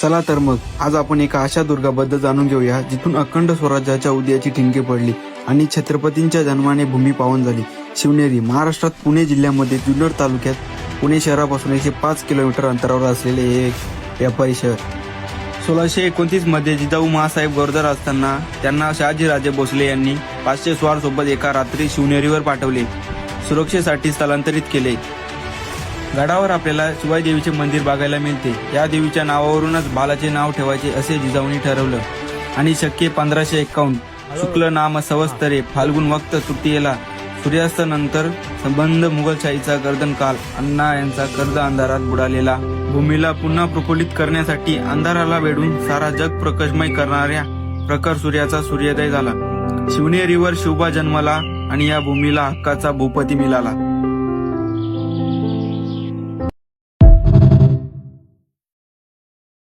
चला तर मग आज आपण एका अशा दुर्गाबद्दल जाणून घेऊया जिथून अखंड स्वराज्याच्या उदयाची ठिणगी पडली आणि छत्रपतींच्या जन्माने भूमी पावन झाली. शिवनेरी महाराष्ट्रात पुणे जिल्ह्यामध्ये जुन्नर तालुक्यात पुणे शहरापासून 105 किलोमीटर अंतरावर असलेले हे एक व्यापारी शहर. 1629 मध्ये जिजाऊ महासाहेब गरोदर असताना त्यांना शहाजीराजे भोसले यांनी 500 स्वार सोबत एका रात्री शिवनेरीवर पाठवले, सुरक्षेसाठी स्थलांतरित केले. गडावर आपल्याला शिवाई देवीचे मंदिर बघायला मिळते. या देवीच्या नावावरूनच बालाचे नाव ठेवायचे असे जिजाऊंनी ठरवलं आणि शके 1551 शुक्ल नाम संवत्सरे फाल्गुन वक्त तृतीयेला सूर्यास्तानंतर संबंध मुघलशाहीचा गर्दन काल अण्णा यांचा कर्ज अंधारात बुडालेला भूमीला पुन्हा प्रफुल्लित करण्यासाठी अंधाराला वेढून सारा जग प्रकाशमय करणाऱ्या प्रखर सूर्याचा सूर्योदय झाला. शिवनेरीवर शिवबा जन्मला आणि या भूमीला हक्काचा भूपती मिळाला.